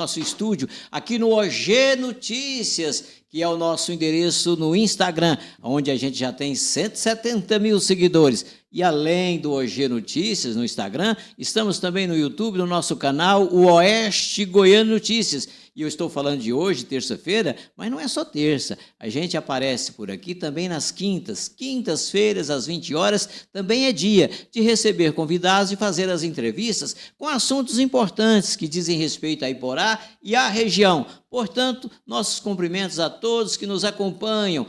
nosso estúdio aqui no OG Notícias, que é o nosso endereço no Instagram, onde a gente já tem 170 mil seguidores. E além do OG Notícias no Instagram, estamos também no YouTube, no nosso canal, o Oeste Goiano Notícias. E eu estou falando de hoje, terça-feira, mas não é só terça. A gente aparece por aqui também nas quintas. Quintas-feiras, às 20 horas, também é dia de receber convidados e fazer as entrevistas com assuntos importantes que dizem respeito a Iporá e à região. Portanto, nossos cumprimentos a todos que nos acompanham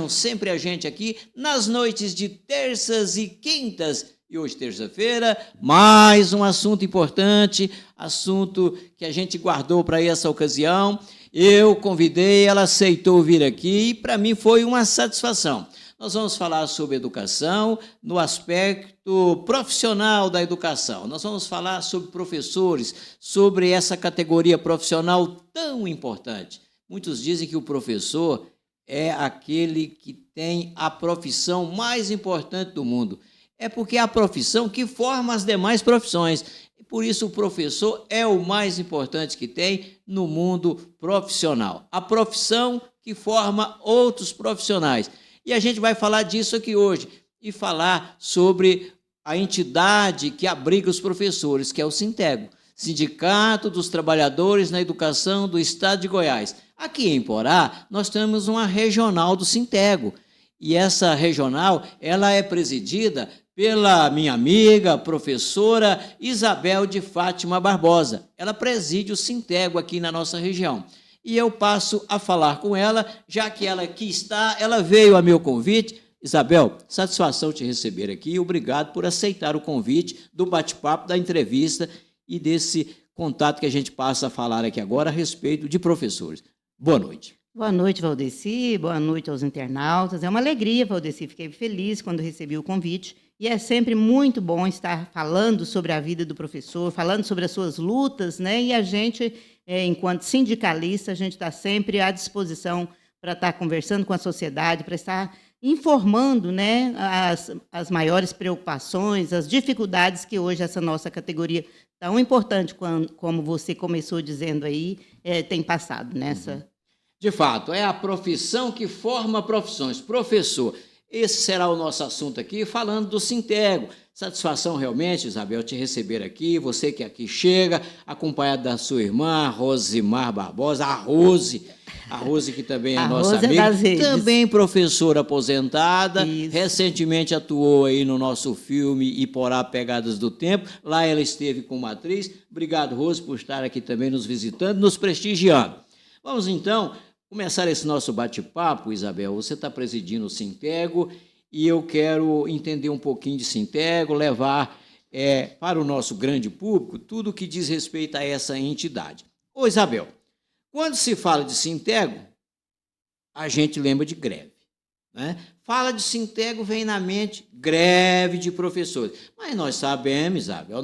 sempre a gente aqui nas noites de terças e quintas. E hoje, terça-feira, mais um assunto importante, assunto que a gente guardou para essa ocasião. Eu convidei, ela aceitou vir aqui e para mim foi uma satisfação. Nós vamos falar sobre educação no aspecto profissional da educação. Nós vamos falar sobre professores, sobre essa categoria profissional tão importante. Muitos dizem que o professor é aquele que tem a profissão mais importante do mundo. É porque é a profissão que forma as demais profissões. E por isso o professor é o mais importante que tem no mundo profissional. A profissão que forma outros profissionais. E a gente vai falar disso aqui hoje e falar sobre a entidade que abriga os professores, que é o Sintego, Sindicato dos Trabalhadores na Educação do Estado de Goiás. Aqui em Iporá, nós temos uma regional do Sintego. E essa regional, ela é presidida pela minha amiga, professora Isabel de Fátima Barbosa. Ela preside o Sintego aqui na nossa região. E eu passo a falar com ela, já que ela aqui está, ela veio a meu convite. Isabel, satisfação te receber aqui, obrigado por aceitar o convite do bate-papo, da entrevista e desse contato que a gente passa a falar aqui agora a respeito de professores. Boa noite. Boa noite, Valdeci, boa noite aos internautas. É uma alegria, Valdeci, fiquei feliz quando recebi o convite. E é sempre muito bom estar falando sobre a vida do professor, falando sobre as suas lutas, né? E a gente, enquanto sindicalista, a gente está sempre à disposição para estar conversando com a sociedade, para estar informando, né, as maiores preocupações, as dificuldades que hoje essa nossa categoria tão importante, como você começou dizendo aí, tem passado nessa... De fato, é a profissão que forma profissões. Professor, esse será o nosso assunto aqui, falando do Sintego. Satisfação realmente, Isabel, te receber aqui, você que aqui chega, acompanhada da sua irmã, Rosimar Barbosa, a Rose que também é nossa amiga, também professora aposentada, recentemente atuou aí no nosso filme Iporá Pegadas do Tempo, lá ela esteve como atriz. Obrigado, Rose, por estar aqui também nos visitando, nos prestigiando. Vamos, então, começar esse nosso bate-papo, Isabel. Você está presidindo o Sintego e eu quero entender um pouquinho de Sintego, levar para o nosso grande público tudo o que diz respeito a essa entidade. Ô, Isabel, quando se fala de Sintego, a gente lembra de greve, né? Fala de Sintego, vem na mente greve de professores. Mas nós sabemos, Isabel,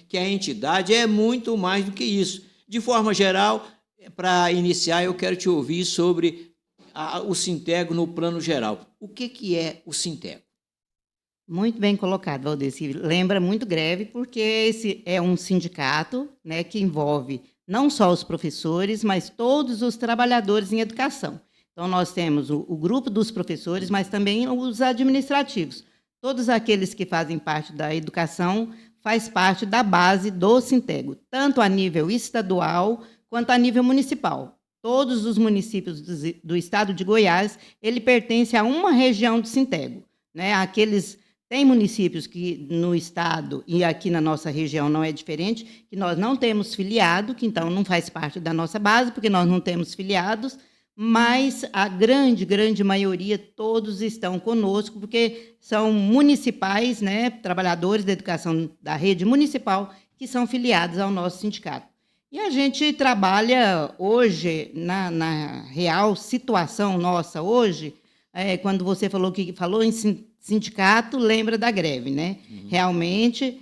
que a entidade é muito mais do que isso. De forma geral, para iniciar, eu quero te ouvir sobre o Sintego no plano geral. O que é o Sintego? Muito bem colocado, Valdeci. Lembra muito greve, porque esse é um sindicato, né, que envolve não só os professores, mas todos os trabalhadores em educação. Então, nós temos o grupo dos professores, mas também os administrativos. Todos aqueles que fazem parte da educação faz parte da base do Sintego, tanto a nível estadual quanto a nível municipal. Todos os municípios do estado de Goiás, ele pertence a uma região do Sintego, né? Tem municípios que no estado e aqui na nossa região não é diferente, que nós não temos filiado, que então não faz parte da nossa base, porque nós não temos filiados, mas a grande maioria, todos estão conosco, porque são municipais, né, trabalhadores da educação da rede municipal, que são filiados ao nosso sindicato. E a gente trabalha hoje, na real situação nossa hoje, quando você falou em sindicato, lembra da greve, né? Realmente,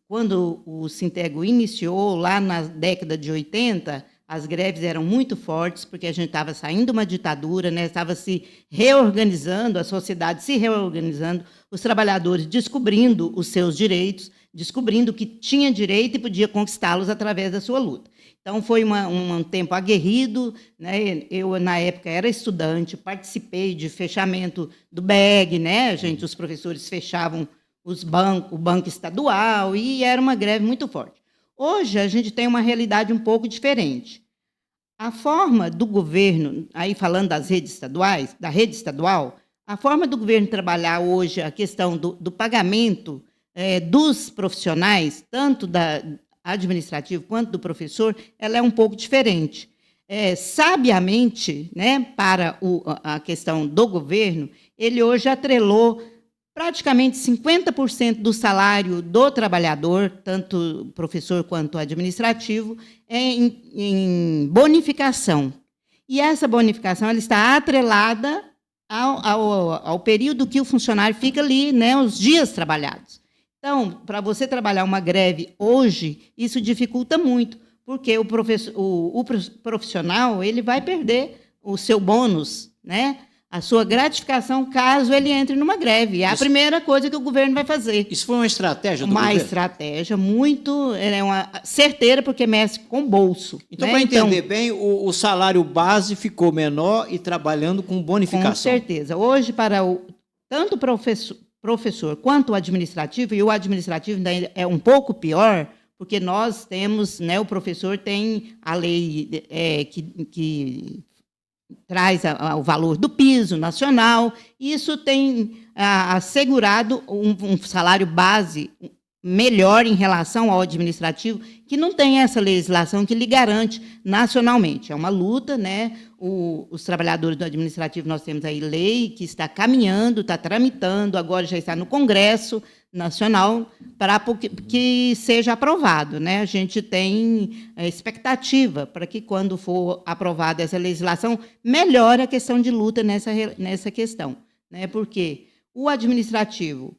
quando o Sintego iniciou, lá na década de 80, as greves eram muito fortes, porque a gente estava saindo de uma ditadura, né? Estava se reorganizando, a sociedade se reorganizando, os trabalhadores descobrindo os seus direitos, descobrindo que tinha direito e podia conquistá-los através da sua luta. Então, foi um tempo aguerrido, né? Eu, na época, era estudante, participei de fechamento do BEG, né? Os professores fechavam o banco estadual, e era uma greve muito forte. Hoje, a gente tem uma realidade um pouco diferente. A forma do governo, aí falando das redes estaduais, da rede estadual, a forma do governo trabalhar hoje a questão do pagamento dos profissionais, tanto da administrativo quanto do professor, ela é um pouco diferente. Sabiamente, né, para a questão do governo, ele hoje atrelou praticamente 50% do salário do trabalhador, tanto professor quanto administrativo, em bonificação. E essa bonificação ela está atrelada ao período que o funcionário fica ali, né, os dias trabalhados. Então, para você trabalhar uma greve hoje, isso dificulta muito, porque o profissional ele vai perder o seu bônus, né? A sua gratificação, caso ele entre numa greve. É a primeira coisa que o governo vai fazer. Isso foi uma estratégia do governo? Uma estratégia muito... É uma certeira, porque mexe com o bolso. Então, né? para entender bem, o salário base ficou menor e trabalhando com bonificação. Com certeza. Hoje, para tanto o professor quanto o administrativo, e o administrativo ainda é um pouco pior, porque nós temos, né, o professor tem a lei que traz o valor do piso nacional, e isso tem assegurado um salário base melhor em relação ao administrativo, que não tem essa legislação que lhe garante nacionalmente. É uma luta, né? Os trabalhadores do administrativo, nós temos aí lei que está caminhando, está tramitando, agora já está no Congresso Nacional para que seja aprovado, né? A gente tem expectativa para que, quando for aprovada essa legislação, melhore a questão de luta nessa questão, né? Porque o administrativo,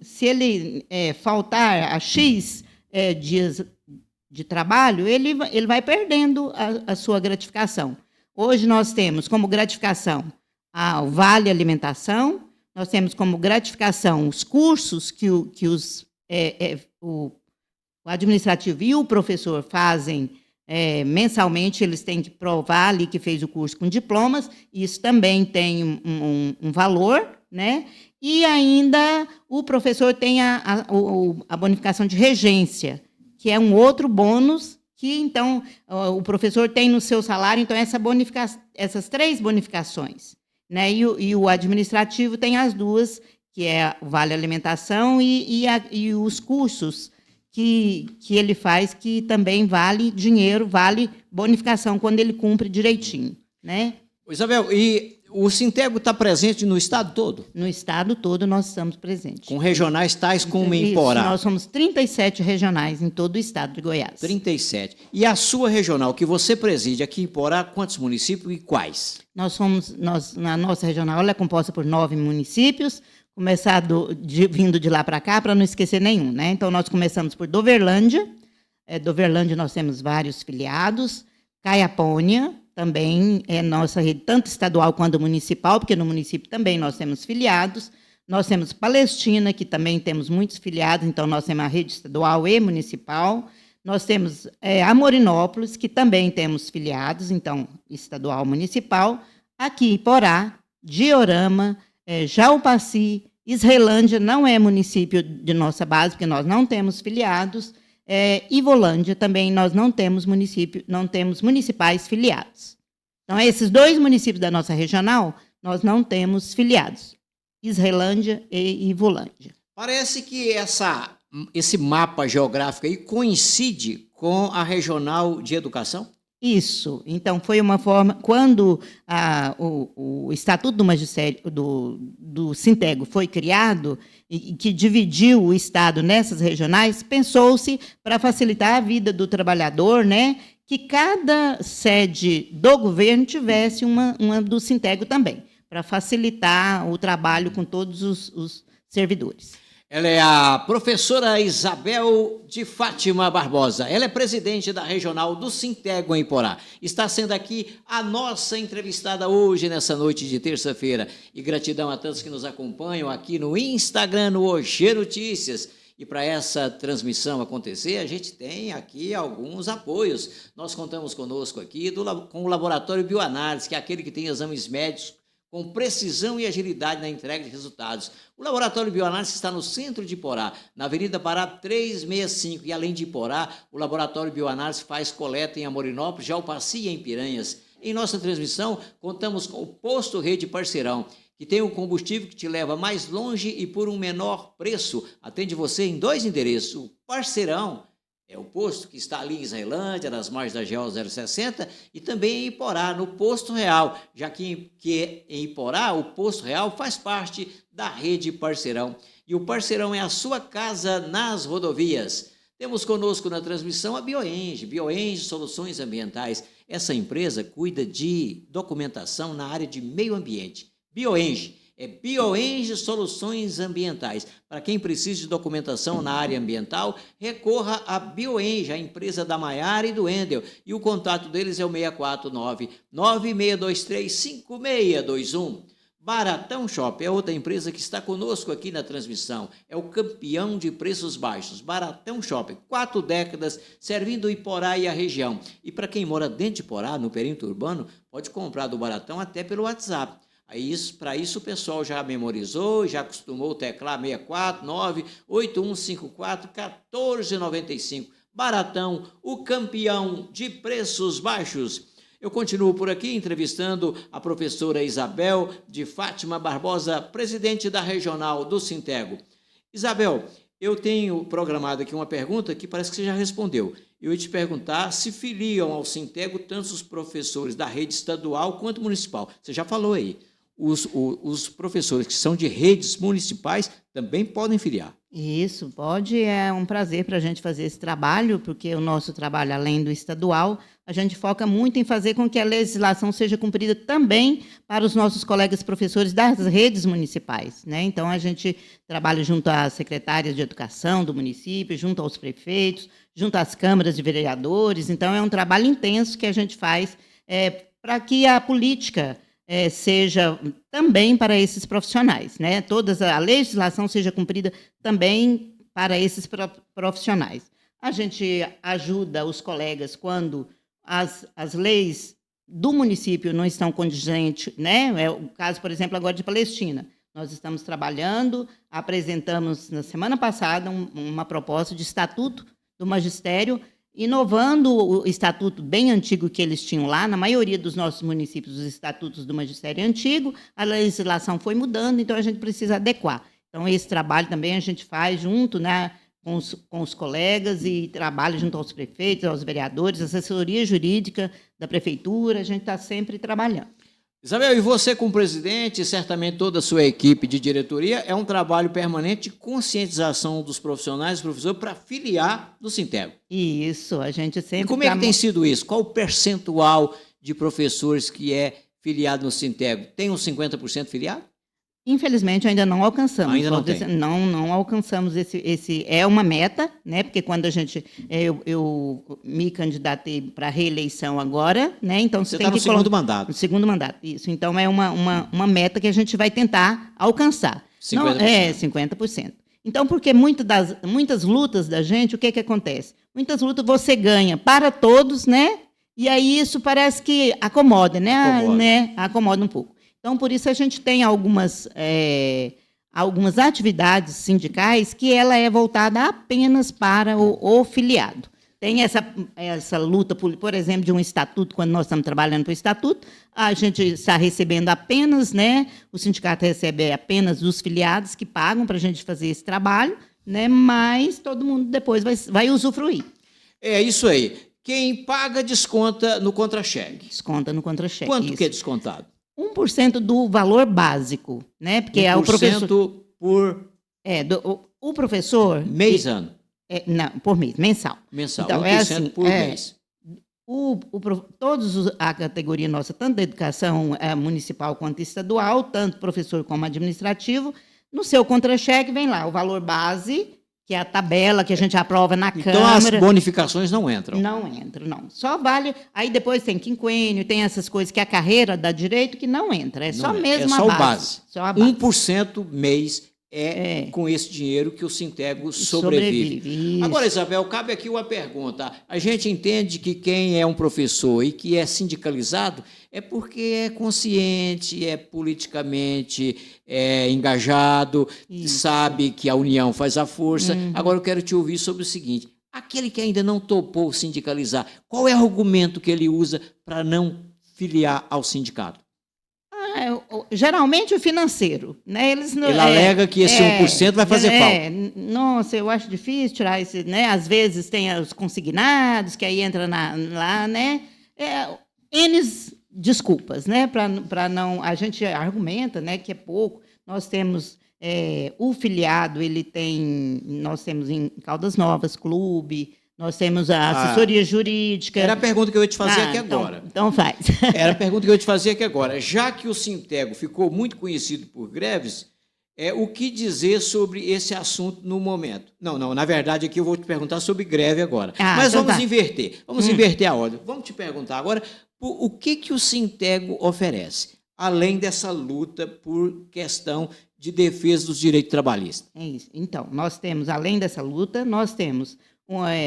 se ele faltar a X dias de trabalho, ele vai perdendo a sua gratificação. Hoje nós temos como gratificação o Vale Alimentação, nós temos como gratificação os cursos que o administrativo e o professor fazem mensalmente, eles têm que provar ali que fez o curso com diplomas, e isso também tem um valor, né? E ainda o professor tem a bonificação de regência, que é um outro bônus que, então, o professor tem no seu salário, então, essas 3 bonificações, né? E o administrativo tem as 2, que é o Vale Alimentação e os cursos que ele faz, que também vale dinheiro, vale bonificação quando ele cumpre direitinho, né? Isabel, e o Sintego está presente no estado todo? No estado todo nós estamos presentes. Com regionais tais como em Porá? Nós somos 37 regionais em todo o estado de Goiás. 37. E a sua regional, que você preside aqui em Porá, quantos municípios e quais? Na nossa regional, ela é composta por 9 municípios, vindo de lá para cá, para não esquecer nenhum, né? Então, nós começamos por Doverlândia. Doverlândia nós temos vários filiados. Caiapônia também é nossa rede, tanto estadual quanto municipal, porque no município também nós temos filiados. Nós temos Palestina, que também temos muitos filiados, então nós temos a rede estadual e municipal. Nós temos Amorinópolis, que também temos filiados, então estadual e municipal. Aqui, Porá, Diorama, Jaupaci, Israelândia não é município de nossa base, porque nós não temos filiados. Ivolândia também nós não temos municipais filiados. Então, esses 2 municípios da nossa regional, nós não temos filiados, Israelândia e Ivolândia. Parece que esse mapa geográfico aí coincide com a regional de educação? Isso. Então, foi uma forma... Quando o Estatuto do Magistério do Sintego foi criado, e que dividiu o Estado nessas regionais, pensou-se, para facilitar a vida do trabalhador, né, que cada sede do governo tivesse uma do Sintego também, para facilitar o trabalho com todos os servidores. Ela é a professora Isabel de Fátima Barbosa. Ela é presidente da regional do Sintego em Porá. Está sendo aqui a nossa entrevistada hoje, nessa noite de terça-feira. E gratidão a todos que nos acompanham aqui no Instagram, no OG Notícias. E para essa transmissão acontecer, a gente tem aqui alguns apoios. Nós contamos conosco aqui com o Laboratório Bioanálise, que é aquele que tem exames médicos com precisão e agilidade na entrega de resultados. O Laboratório Bioanálise está no centro de Iporá, na Avenida Pará 365. E além de Iporá, o Laboratório Bioanálise faz coleta em Amorinópolis, Jalpaci e em Piranhas. Em nossa transmissão, contamos com o Posto Rede Parceirão, que tem o combustível que te leva mais longe e por um menor preço. Atende você em 2 endereços. O Parceirão é o posto que está ali em Israelândia, nas margens da GO 060, e também em Iporá, no Posto Real, já que em Iporá, o Posto Real faz parte da rede Parceirão. E o Parceirão é a sua casa nas rodovias. Temos conosco na transmissão a Bioenge Soluções Ambientais. Essa empresa cuida de documentação na área de meio ambiente. Bioenge Soluções Ambientais. Para quem precisa de documentação na área ambiental, recorra a Bioenge, a empresa da Maiara e do Endel. E o contato deles é o 649-9623-5621. Baratão Shop é outra empresa que está conosco aqui na transmissão. É o campeão de preços baixos. Baratão Shop, 4 décadas servindo Iporá e a região. E para quem mora dentro de Iporá, no perímetro urbano, pode comprar do Baratão até pelo WhatsApp. Para isso o pessoal já memorizou, já acostumou teclar 649-8154-1495. Baratão, o campeão de preços baixos. Eu continuo por aqui entrevistando a professora Isabel de Fátima Barbosa, presidente da Regional do Sintego. Isabel, eu tenho programado aqui uma pergunta que parece que você já respondeu. Eu ia te perguntar se filiam ao Sintego tanto os professores da rede estadual quanto municipal. Você já falou aí. Os professores que são de redes municipais também podem filiar. Isso, pode. É um prazer para a gente fazer esse trabalho, porque o nosso trabalho, além do estadual, a gente foca muito em fazer com que a legislação seja cumprida também para os nossos colegas professores das redes municipais, né? Então, a gente trabalha junto às secretárias de educação do município, junto aos prefeitos, junto às câmaras de vereadores. Então, é um trabalho intenso que a gente faz para que a política seja também para esses profissionais, né? A legislação seja cumprida também para esses profissionais. A gente ajuda os colegas quando as leis do município não estão contingentes, né? É o caso, por exemplo, agora de Palestina. Nós estamos trabalhando, apresentamos na semana passada uma proposta de estatuto do magistério, inovando o estatuto bem antigo que eles tinham lá. Na maioria dos nossos municípios, os estatutos do magistério é antigo, a legislação foi mudando, então a gente precisa adequar. Então, esse trabalho também a gente faz junto, né, com os colegas, e trabalha junto aos prefeitos, aos vereadores, assessoria jurídica da prefeitura, a gente está sempre trabalhando. Isabel, e você como presidente, e certamente toda a sua equipe de diretoria, é um trabalho permanente de conscientização dos profissionais, dos professores, para filiar no Sintego. Isso, a gente sempre... E como é que tem sido isso? Qual o percentual de professores que é filiado no Sintego? Tem uns 50% filiado? Infelizmente, ainda não alcançamos. Ainda não tem. Não alcançamos esse... É uma meta, né? Porque quando a gente... Eu me candidatei para a reeleição agora, né? Então, você está no segundo mandato. No segundo mandato, isso. Então, é uma meta que a gente vai tentar alcançar. 50%. Não, 50%. Então, porque muitas lutas da gente, o que acontece? Muitas lutas você ganha para todos, né? E aí isso parece que acomoda, né? Acomoda um pouco. Então, por isso, a gente tem algumas atividades sindicais que ela é voltada apenas para o filiado. Tem essa luta, por exemplo, de um estatuto. Quando nós estamos trabalhando para o estatuto, a gente está recebendo apenas, né? O sindicato recebe apenas os filiados que pagam para a gente fazer esse trabalho, né? Mas todo mundo depois vai usufruir. É isso aí. Quem paga, desconta no contra-cheque. Desconta no contra-cheque. Quanto isso. que é descontado? 1% do valor básico, né? Porque 1% o professor por o professor mês, ano. Não, por mês, mensal. Mensal, então, 1% por mês. Todos a categoria nossa, tanto da educação municipal quanto estadual, tanto professor como administrativo, no seu contra-cheque vem lá o valor base, que é a tabela que a gente aprova na Câmara. Então, as bonificações não entram? Não entram, não. Só vale... Aí depois tem quinquênio, tem essas coisas que a carreira dá direito que não entra. É só mesmo a base. Só a base. 1% mês com esse dinheiro que o Sintego sobrevive. Agora, Isabel, cabe aqui uma pergunta. A gente entende que quem é um professor e que é sindicalizado é porque é consciente, é politicamente engajado, sabe que a união faz a força. Agora, eu quero te ouvir sobre o seguinte. Aquele que ainda não topou sindicalizar, qual é o argumento que ele usa para não filiar ao sindicato? Geralmente o financeiro, né? Ele alega que esse 1% vai fazer falta. Nossa, eu acho difícil tirar esse, né? Às vezes tem os consignados, que aí entra lá, né? N desculpas, né? Para não. A gente argumenta, né, que é pouco. Nós temos o filiado, nós temos em Caldas Novas clube. Nós temos a assessoria jurídica. Era a pergunta que eu ia te fazer aqui agora. Então faz. Era a pergunta que eu ia te fazer aqui agora. Já que o Sintego ficou muito conhecido por greves, o que dizer sobre esse assunto no momento? Não, na verdade, aqui eu vou te perguntar sobre greve agora. Mas então vamos inverter. Vamos inverter a ordem. Vamos te perguntar agora o que o Sintego oferece, além dessa luta por questão de defesa dos direitos trabalhistas. É isso. Então, nós temos, além dessa luta, nós temos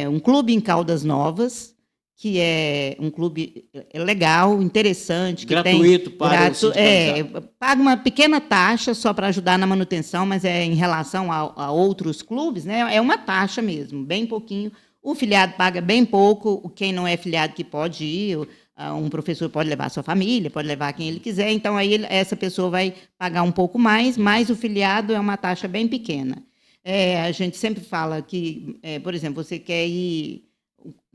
um clube em Caldas Novas, que é um clube legal, interessante. Que gratuito para o sindicalizado. Paga uma pequena taxa só para ajudar na manutenção, mas em relação a outros clubes, né, é uma taxa mesmo, bem pouquinho. O filiado paga bem pouco, quem não é filiado que pode ir, um professor pode levar a sua família, pode levar quem ele quiser, então aí essa pessoa vai pagar um pouco mais, mas o filiado é uma taxa bem pequena. A gente sempre fala que, por exemplo, você quer ir...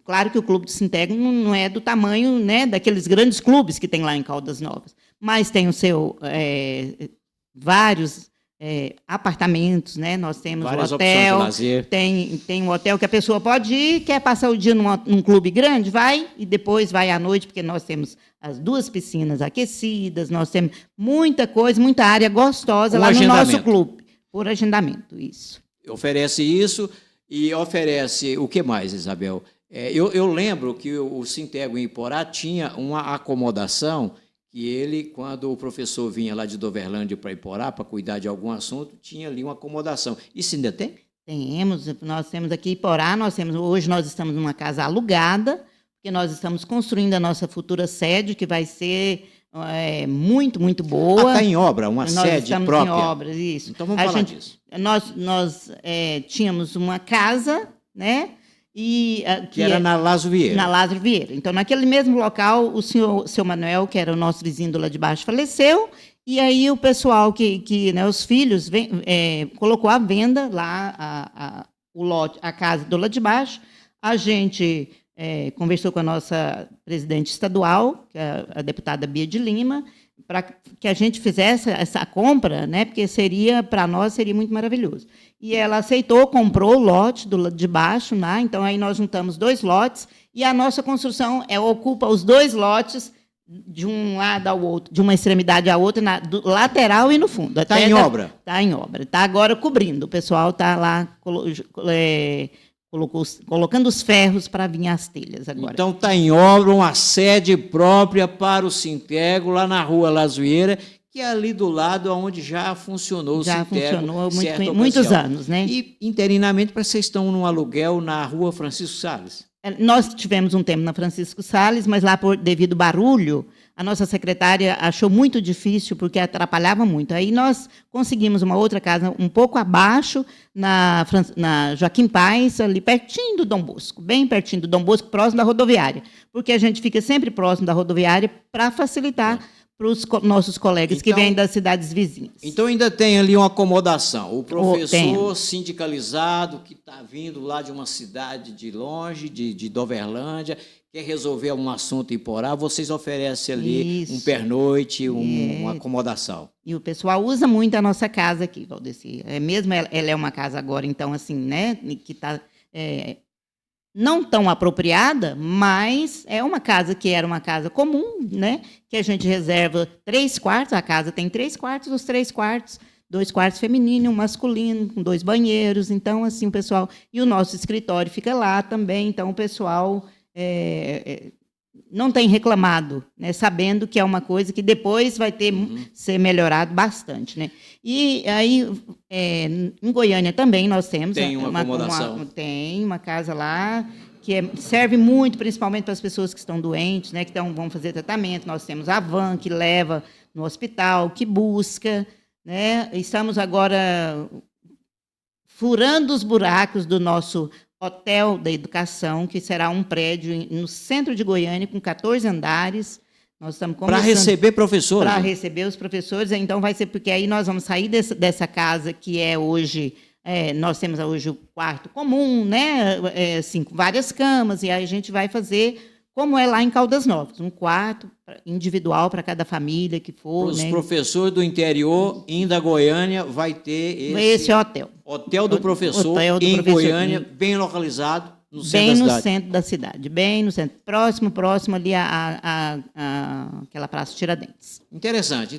Claro que o Clube do Sintego não é do tamanho, né, daqueles grandes clubes que tem lá em Caldas Novas, mas tem o seu vários apartamentos, né? Nós temos várias o hotel, opções de lazer. Tem um hotel que a pessoa pode ir, quer passar o dia num clube grande, vai, e depois vai à noite, porque nós temos as 2 piscinas aquecidas, nós temos muita coisa, muita área gostosa lá no nosso clube, por agendamento, isso. Oferece isso e oferece o que mais, Isabel? Eu lembro que o Sintego em Iporá tinha uma acomodação que ele, quando o professor vinha lá de Doverlândia para Iporá para cuidar de algum assunto, tinha ali uma acomodação. Isso ainda tem? Nós temos aqui em Iporá, hoje nós estamos numa casa alugada, porque nós estamos construindo a nossa futura sede, que vai ser muito, muito boa. Está em obra, uma sede própria? Nós estamos em obras, isso. Então vamos falar disso. Nós tínhamos uma casa, né? Que era na Lázaro Vieira. Na Lázaro Vieira. Então, naquele mesmo local, o seu Manuel, que era o nosso vizinho do lado de baixo, faleceu, e aí o pessoal, né, os filhos, colocou à venda lá a casa do lado de baixo. A gente conversou com a nossa presidente estadual, que é a deputada Bia de Lima, para que a gente fizesse essa compra, né, porque para nós seria muito maravilhoso. E ela aceitou, comprou o lote do lado de baixo, né, então aí nós juntamos 2 lotes, e a nossa construção ocupa os 2 lotes de um lado ao outro, de uma extremidade à outra, do lateral e no fundo. Está em obra? Está em obra. Está agora cobrindo. O pessoal está lá colocando os ferros para vir as telhas agora. Então está em obra uma sede própria para o Sintego, lá na rua Lazoeira, que é ali do lado onde já funcionou o Sintego. Já funcionou muitos anos, né? E, interinamente, vocês estão num aluguel na rua Francisco Salles? Nós tivemos um tempo na Francisco Salles, mas lá, devido ao barulho, a nossa secretária achou muito difícil, porque atrapalhava muito. Aí nós conseguimos uma outra casa um pouco abaixo, na Joaquim Paes, ali pertinho do Dom Bosco, bem pertinho do Dom Bosco, próximo da rodoviária, porque a gente fica sempre próximo da rodoviária para facilitar para os nossos colegas que vêm das cidades vizinhas. Então ainda tem ali uma acomodação. O professor sindicalizado que está vindo lá de uma cidade de longe, de Doverlândia, quer resolver um assunto em Iporá, vocês oferecem ali um pernoite, uma acomodação. E o pessoal usa muito a nossa casa aqui, Valdeci. Mesmo ela é uma casa agora, então, assim, né, que está não tão apropriada, mas é uma casa que era uma casa comum, né, que a gente reserva 3 quartos, a casa tem 3 quartos, os 3 quartos, 2 quartos feminino e um masculino, com 2 banheiros, então, assim, o pessoal... E o nosso escritório fica lá também, então, o pessoal... não tem reclamado, né, sabendo que é uma coisa que depois vai ter ser melhorado bastante, né? E aí em Goiânia também nós temos Tem uma acomodação. tem uma casa lá que serve muito, principalmente para as pessoas que estão doentes, né, que vão fazer tratamento. Nós temos a van que leva no hospital, que busca, né? Estamos agora furando os buracos do nosso Hotel da Educação, que será um prédio no centro de Goiânia, com 14 andares. Nós estamos para receber professores. Para receber os professores. Então, vai ser porque aí nós vamos sair dessa casa que é hoje. Nós temos hoje o quarto comum, né? Assim, com várias camas, e aí a gente vai fazer como é lá em Caldas Novas, um quarto individual para cada família que for. Os né? professores do interior indo a Goiânia vai ter esse hotel. Hotel do Professor, Hotel do em professor, Goiânia, bem localizado no centro bem da no cidade. centro da cidade, bem no centro, próximo ali aquela Praça Tiradentes. Interessante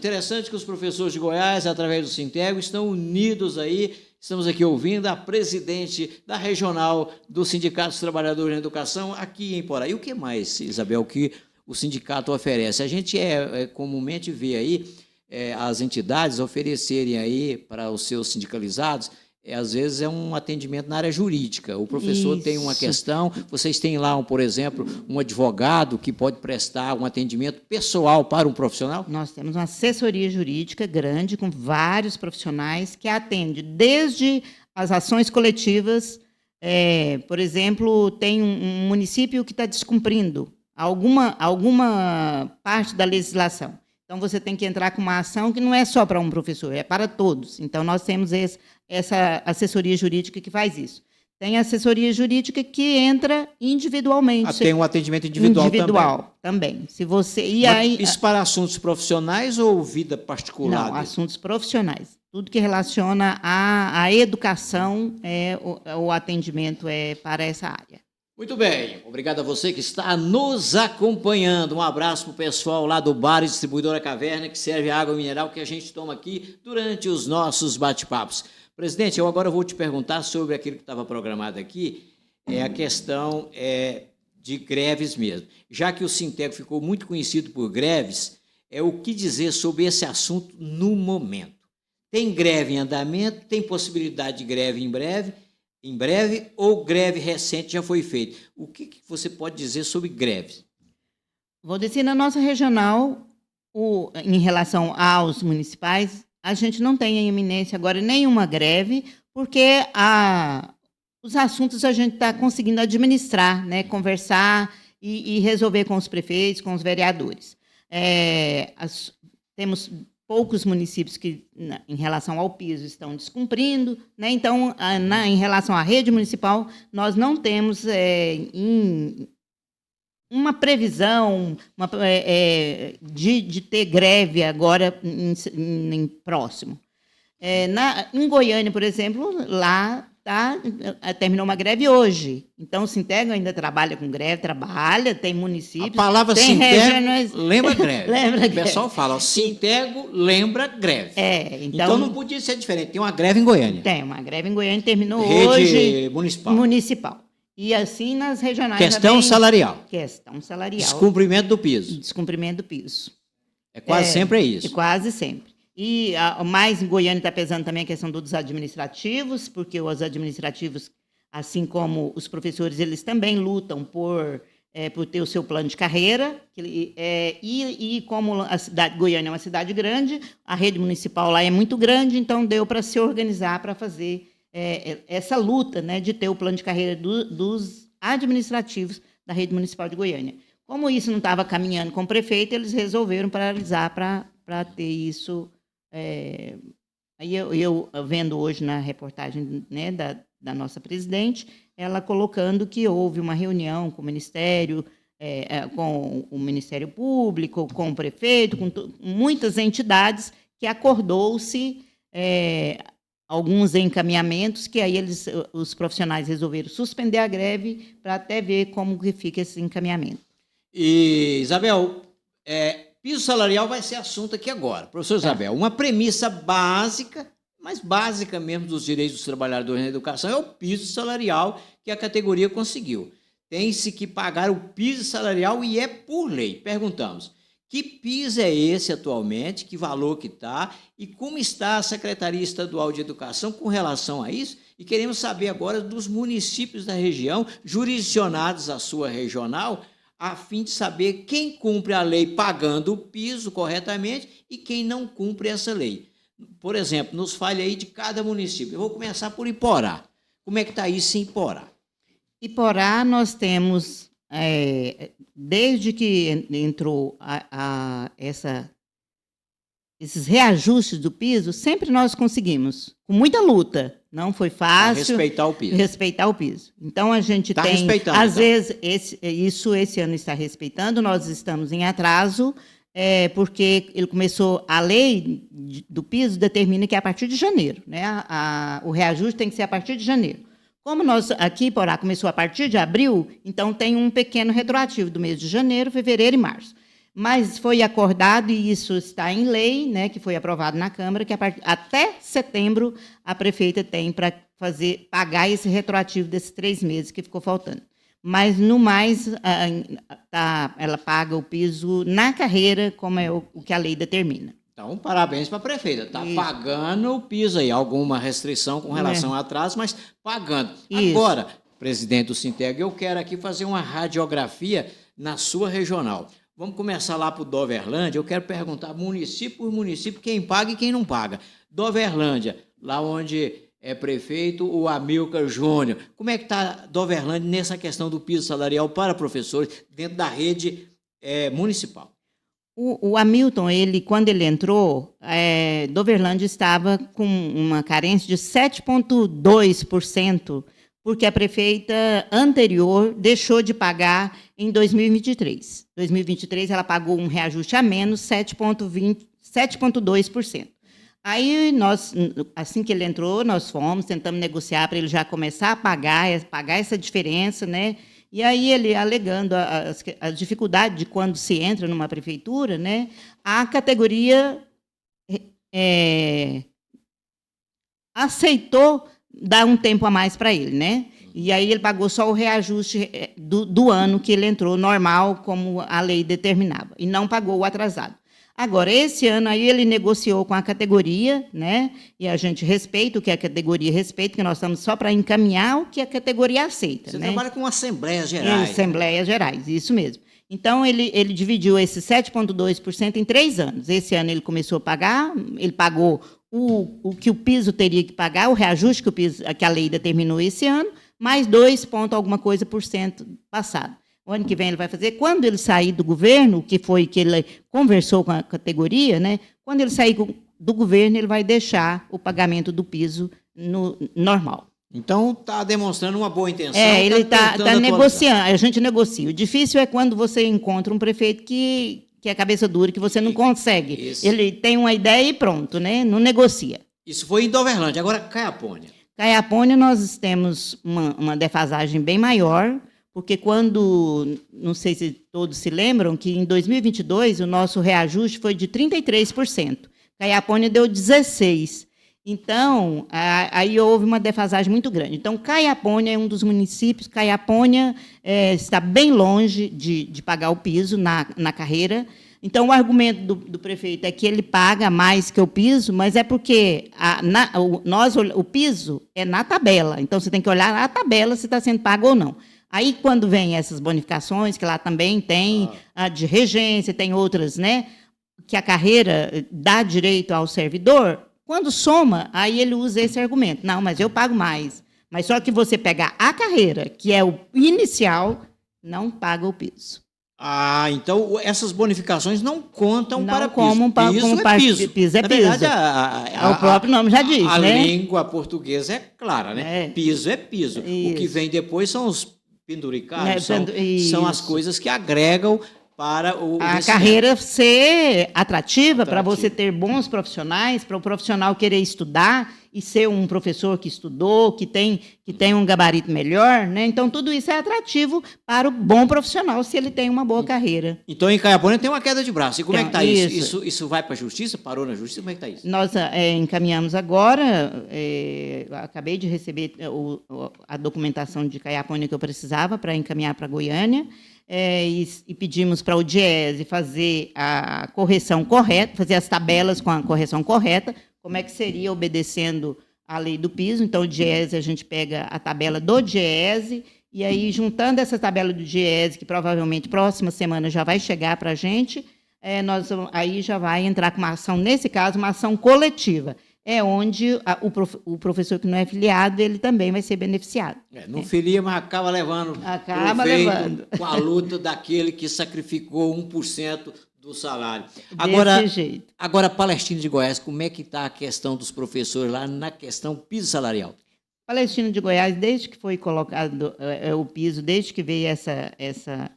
que os professores de Goiás, através do Sintego, estão unidos aí. Estamos aqui ouvindo a presidente da regional do Sindicato dos Trabalhadores na Educação, aqui em Porá. E o que mais, Isabel, que o sindicato oferece? A gente comumente vê aí as entidades oferecerem aí para os seus sindicalizados, às vezes é um atendimento na área jurídica. O professor tem uma questão, vocês têm lá, por exemplo, um advogado que pode prestar um atendimento pessoal para um profissional? Nós temos uma assessoria jurídica grande, com vários profissionais, que atende desde as ações coletivas. Por exemplo, tem um município que está descumprindo alguma parte da legislação. Então, você tem que entrar com uma ação que não é só para um professor, é para todos. Então, nós temos essa assessoria jurídica que faz isso. Tem assessoria jurídica que entra individualmente. Tem um atendimento individual também. Se você isso para assuntos profissionais ou vida particular? Não, assuntos profissionais. Tudo que relaciona à educação, o atendimento é para essa área. Muito bem, obrigado a você que está nos acompanhando. Um abraço para o pessoal lá do Bar e Distribuidora Caverna, que serve a água mineral que a gente toma aqui durante os nossos bate-papos. Presidente, eu agora vou te perguntar sobre aquilo que estava programado aqui, a questão de greves mesmo. Já que o Sintego ficou muito conhecido por greves, o que dizer sobre esse assunto no momento? Tem greve em andamento, tem possibilidade de greve em breve, ou greve recente já foi feita? O que você pode dizer sobre greves? Vou dizer, na nossa regional, em relação aos municipais, a gente não tem em iminência agora nenhuma greve, porque os assuntos a gente está conseguindo administrar, né, conversar e resolver com os prefeitos, com os vereadores. Temos poucos municípios que, em relação ao piso, estão descumprindo, né? Então, em relação à rede municipal, nós não temos uma previsão de ter greve agora em próximo. Em Goiânia, por exemplo, lá terminou uma greve hoje. Então, o Sintego ainda trabalha com greve, tem municípios... A palavra Sintego lembra greve. O pessoal fala, Sintego lembra greve. Então não podia ser diferente. Tem uma greve em Goiânia. Tem uma greve em Goiânia, terminou rede hoje... municipal. E assim nas regionais... Questão salarial. Descumprimento do piso. Quase sempre isso. Quase sempre. E mais em Goiânia está pesando também a questão dos administrativos, porque os administrativos, assim como os professores, eles também lutam por ter o seu plano de carreira. E como a cidade de Goiânia é uma cidade grande, a rede municipal lá é muito grande, então deu para se organizar para fazer essa luta, né, de ter o plano de carreira dos administrativos da rede municipal de Goiânia. Como isso não estava caminhando com o prefeito, eles resolveram paralisar para ter isso... Aí eu vendo hoje na reportagem, né, da nossa presidente, ela colocando que houve uma reunião com o Ministério, com o Ministério Público, com o prefeito, com muitas entidades, que acordou-se alguns encaminhamentos, que aí os profissionais resolveram suspender a greve para até ver como que fica esse encaminhamento. E, Isabel, piso salarial vai ser assunto aqui agora. Professor Isabel, uma premissa básica, mas básica mesmo dos direitos dos trabalhadores na educação, é o piso salarial que a categoria conseguiu. tem-se que pagar o piso salarial e é por lei. Perguntamos, que piso é esse atualmente, que valor que está e como está a Secretaria Estadual de Educação com relação a isso? E queremos saber agora dos municípios da região, jurisdicionados à sua regional, a fim de saber quem cumpre a lei pagando o piso corretamente e quem não cumpre essa lei. Por exemplo, nos fale aí de cada município. Eu vou começar por Iporá. Como é que está isso em Iporá? Iporá, nós temos, desde que entrou esses reajustes do piso, sempre nós conseguimos, com muita luta. Não foi fácil. Respeitar o piso. Respeitar o piso. Então, a gente Tá tem... respeitando, Às então. vezes, esse ano está respeitando, nós estamos em atraso, porque ele começou... A lei do piso determina que é a partir de janeiro, né? O reajuste tem que ser a partir de janeiro. Como nós, aqui em Iporá, começou a partir de abril, então tem um pequeno retroativo do mês de janeiro, fevereiro e março. Mas foi acordado, e isso está em lei, né, que foi aprovado na Câmara, que até setembro a prefeita tem para pagar esse retroativo desses 3 meses que ficou faltando. Mas, no mais, ela paga o piso na carreira, como é o que a lei determina. Então, parabéns para a prefeita. Está pagando o piso aí. Alguma restrição com relação a atraso, mas pagando. Isso. Agora, presidente do Sinteg, eu quero aqui fazer uma radiografia na sua regional. Vamos começar lá para o Doverlândia. Eu quero perguntar município por município quem paga e quem não paga. Doverlândia, lá onde é prefeito o Amilcar Júnior. Como é que está Doverlândia nessa questão do piso salarial para professores dentro da rede municipal? O Hamilton, quando ele entrou, Doverlândia estava com uma carência de 7,2%, porque a prefeita anterior deixou de pagar em 2023. Em 2023, ela pagou um reajuste a menos, 7,2%. Aí, assim que ele entrou, nós tentamos negociar para ele já começar a pagar essa diferença, né? E aí ele, alegando a dificuldade de quando se entra numa prefeitura, né, a categoria aceitou dar um tempo a mais para ele, né? E aí ele pagou só o reajuste do ano que ele entrou, normal, como a lei determinava, e não pagou o atrasado. Agora, esse ano, aí ele negociou com a categoria, né? E a gente respeita o que a categoria respeita, que nós estamos só para encaminhar o que a categoria aceita. Você né? trabalha com Assembleias Gerais. Assembleias Gerais, isso mesmo. Então, ele dividiu esse 7,2% em 3 anos. Esse ano ele começou a pagar, ele pagou o que o piso teria que pagar, o reajuste que a lei determinou esse ano, mais 2 alguma coisa por cento passado. O ano que vem ele vai fazer. Quando ele sair do governo, que foi que ele conversou com a categoria, né? Quando ele sair do governo, ele vai deixar o pagamento do piso normal. Então, está demonstrando uma boa intenção. Ele está negociando, a gente negocia. O difícil é quando você encontra um prefeito que é cabeça dura, que você não consegue. Isso. Ele tem uma ideia e pronto, né? Não negocia. Isso foi em Doverlândia. Agora, Caiapônia. Caiapônia, nós temos uma defasagem bem maior, porque quando, não sei se todos se lembram, que em 2022 o nosso reajuste foi de 33%. Caiapônia deu 16%. Então, aí houve uma defasagem muito grande. Então, Caiapônia é um dos municípios, Caiapônia está bem longe de pagar o piso na carreira. Então, o argumento do prefeito é que ele paga mais que o piso, mas é porque o piso é na tabela. Então, você tem que olhar a tabela se está sendo pago ou não. Aí, quando vem essas bonificações, que lá também tem a de regência, tem outras, né, que a carreira dá direito ao servidor, quando soma, aí ele usa esse argumento. Não, mas eu pago mais. Mas só que você pegar a carreira, que é o inicial, não paga o piso. Então essas bonificações não contam não para como piso. Piso é Na piso. verdade, o próprio nome já diz, a né? língua portuguesa é clara, né? Piso é piso. Isso. O que vem depois são os penduricários, Isso. são as coisas que agregam para a carreira ser atrativa para você ter bons profissionais, para o profissional querer estudar e ser um professor que estudou, que tem um gabarito melhor, né? Então, tudo isso é atrativo para o bom profissional, se ele tem uma boa carreira. Então, em Caiapônia tem uma queda de braço. E como é que está Isso. Isso vai para a justiça? Parou na justiça? Como é que está isso? Nós encaminhamos agora, acabei de receber a documentação de Caiapônia que eu precisava para encaminhar para Goiânia, e pedimos para o DIEESE fazer a correção correta, fazer as tabelas com a correção correta, como é que seria obedecendo a lei do piso. Então, o DIEESE, a gente pega a tabela do DIEESE, e aí, juntando essa tabela do DIEESE, que provavelmente próxima semana já vai chegar para a gente, aí já vai entrar com uma ação, nesse caso, uma ação coletiva. É onde o professor que não é filiado, ele também vai ser beneficiado. Não filia, mas acaba levando com a luta daquele que sacrificou 1% do salário. Desse jeito. Agora, Palestina de Goiás, como é que está a questão dos professores lá na questão piso salarial? Palestina de Goiás, desde que foi colocado o piso, desde que veio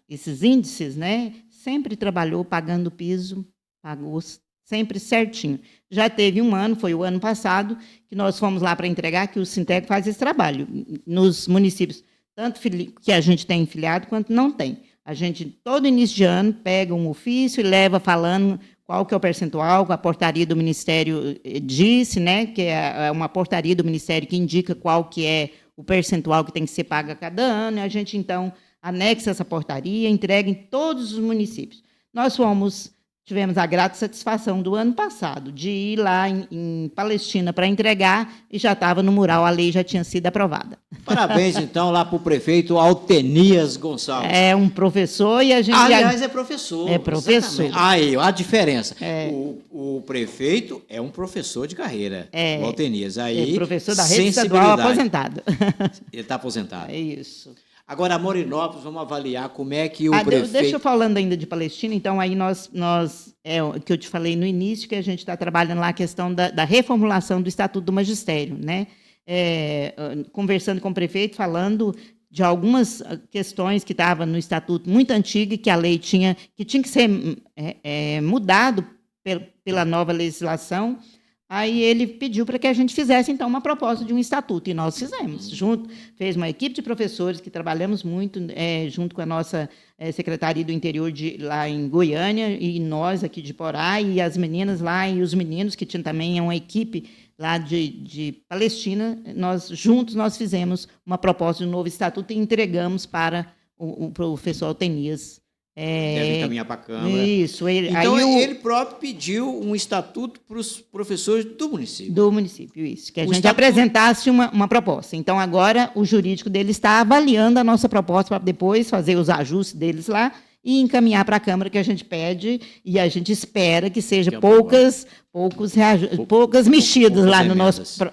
esses índices, né, sempre trabalhou pagando piso, pagou sempre certinho. Já teve um ano, foi o ano passado, que nós fomos lá para entregar, que o Sintec faz esse trabalho nos municípios, tanto que a gente tem filiado quanto não tem. A gente, todo início de ano, pega um ofício e leva falando qual que é o percentual, a portaria do Ministério disse, né, que é uma portaria do Ministério que indica qual que é o percentual que tem que ser pago a cada ano, e a gente, então, anexa essa portaria, entrega em todos os municípios. Nós tivemos a grata satisfação do ano passado de ir lá em Palestina para entregar e já estava no mural, a lei já tinha sido aprovada. Parabéns, então, lá para o prefeito Altenias Gonçalves. É um professor e a gente... Aliás, é professor. É professor. Exatamente. Aí, a diferença. O prefeito é um professor de carreira, o Altenias. Aí, é professor da rede estadual aposentado. Ele está aposentado. É isso. Agora, a Morinópolis, vamos avaliar como é que o prefeito... Deixa eu falando ainda de Palestina, então aí nós que eu te falei no início, que a gente está trabalhando lá a questão da reformulação do Estatuto do Magistério, né? Conversando com o prefeito, falando de algumas questões que estavam no Estatuto muito antigo e que a lei tinha que ser mudado pela nova legislação. Aí ele pediu para que a gente fizesse, então, uma proposta de um estatuto, e nós fizemos. Fez uma equipe de professores que trabalhamos muito, junto com a nossa Secretaria do Interior lá em Goiânia, e nós aqui de Porá, e as meninas lá, e os meninos, que tinham também uma equipe lá de Palestina. Juntos nós fizemos uma proposta de um novo estatuto e entregamos para o professor Altenias. Deve encaminhar para a Câmara. Isso. Então, ele próprio pediu um estatuto para os professores do município. Do município, isso. Que a gente apresentasse uma proposta. Então, agora, o jurídico dele está avaliando a nossa proposta para depois fazer os ajustes deles lá e encaminhar para a Câmara, que a gente pede e a gente espera que seja poucas mexidas lá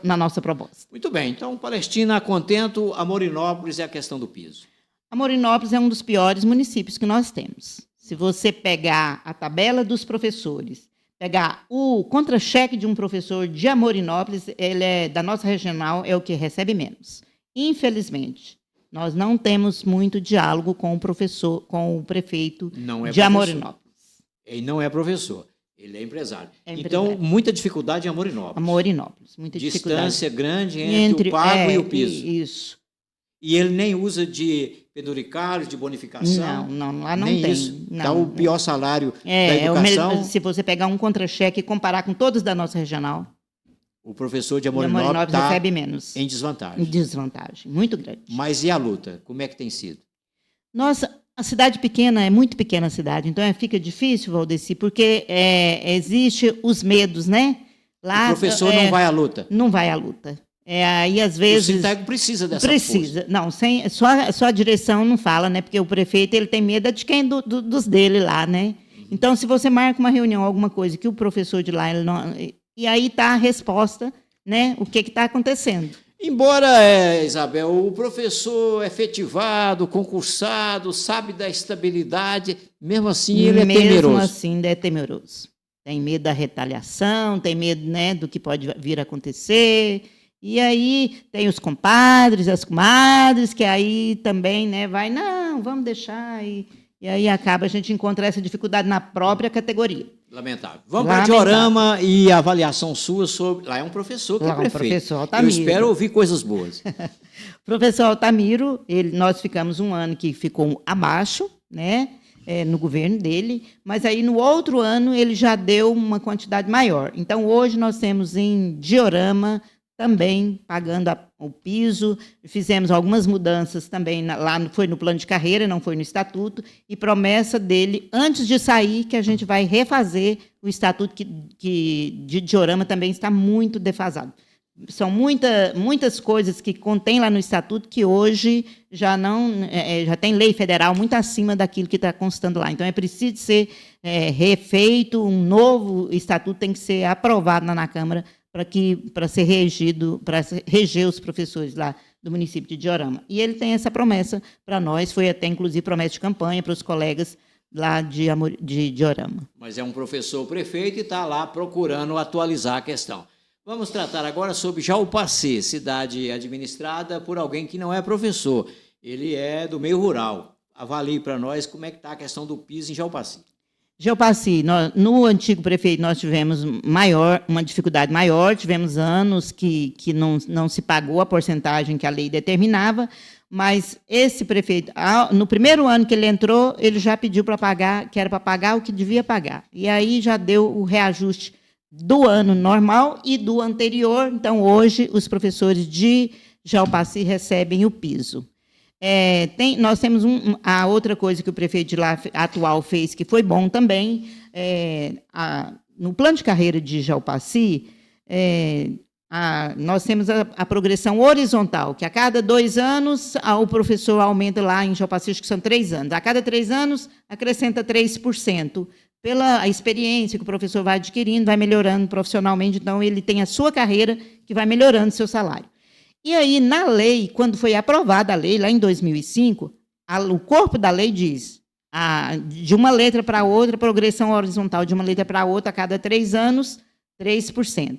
na nossa proposta. Muito bem. Então, Palestina, contento, a Morinópolis é a questão do piso. A Morinópolis é um dos piores municípios que nós temos. Se você pegar a tabela dos professores, pegar o contra-cheque de um professor de Morinópolis, ele da nossa regional, é o que recebe menos. Infelizmente, nós não temos muito diálogo com o professor, com o prefeito de Morinópolis. Ele não é professor, ele é empresário. Então, muita dificuldade em Morinópolis. Morinópolis, muita dificuldade. Distância grande entre o pago e o piso. Isso. E ele nem usa de penduricários, de bonificação? Não, lá não nem tem. Isso. Não, dá o pior salário da educação. Se você pegar um contra-cheque e comparar com todos da nossa regional, o professor de Morinópolis recebe menos. Em desvantagem. Em desvantagem, muito grande. Mas e a luta? Como é que tem sido? Nossa, a cidade pequena, é muito pequena a cidade, então fica difícil, Valdeci, porque existe os medos, né? Lá, o professor não vai à luta? Não vai à luta. Aí, às vezes... O Sintec precisa dessa força. Não, só a direção não fala, né? Porque o prefeito ele tem medo de quem? Dos dele lá, né? Então, se você marca uma reunião, alguma coisa, que o professor de lá... E aí está a resposta, né? O que está acontecendo. Embora, Isabel, o professor efetivado, concursado, sabe da estabilidade, mesmo assim ele é temeroso. Mesmo assim, ainda é temeroso. Tem medo da retaliação, tem medo, né, do que pode vir a acontecer... E aí tem os compadres, as comadres, que aí também, né, vamos deixar. e aí acaba a gente encontra essa dificuldade na própria categoria. Lamentável. Vamos para Diorama e a avaliação sua sobre... Lá é um professor que Lá é prefeito. professor Altamiro. Eu espero ouvir coisas boas. Professor Altamiro, nós ficamos um ano que ficou abaixo, né, no governo dele, mas aí no outro ano ele já deu uma quantidade maior. Então, hoje nós temos em Diorama também pagando o piso, fizemos algumas mudanças também, foi no plano de carreira, não foi no estatuto, e promessa dele, antes de sair, que a gente vai refazer o estatuto que de Diorama também está muito defasado. São muitas coisas que contém lá no estatuto que hoje já tem lei federal muito acima daquilo que está constando lá. Então, é preciso ser refeito, um novo estatuto tem que ser aprovado na Câmara para ser regido, para reger os professores lá do município de Diorama. E ele tem essa promessa para nós, foi até, inclusive, promessa de campanha para os colegas lá de Diorama. Mas é um professor prefeito e está lá procurando atualizar a questão. Vamos tratar agora sobre Jaupaci, cidade administrada por alguém que não é professor. Ele é do meio rural. Avalie para nós como é que está a questão do piso em Jaupaci. Jaupaci, no antigo prefeito, nós tivemos uma dificuldade maior, tivemos anos que não se pagou a porcentagem que a lei determinava, mas esse prefeito, no primeiro ano que ele entrou, ele já pediu para pagar, que era para pagar o que devia pagar. E aí já deu o reajuste do ano normal e do anterior. Então, hoje, os professores de Jaupaci recebem o piso. Nós temos a outra coisa que o prefeito de lá atual fez, que foi bom também, no plano de carreira de Jaupaci, nós temos a progressão horizontal, que a cada 2 anos o professor aumenta lá em Jaupaci, acho que são 3 anos. A cada 3 anos, acrescenta 3%. Pela experiência que o professor vai adquirindo, vai melhorando profissionalmente, então ele tem a sua carreira que vai melhorando seu salário. E aí, na lei, quando foi aprovada a lei, lá em 2005, o corpo da lei diz, de uma letra para outra, progressão horizontal de uma letra para outra, a cada 3 anos, 3%.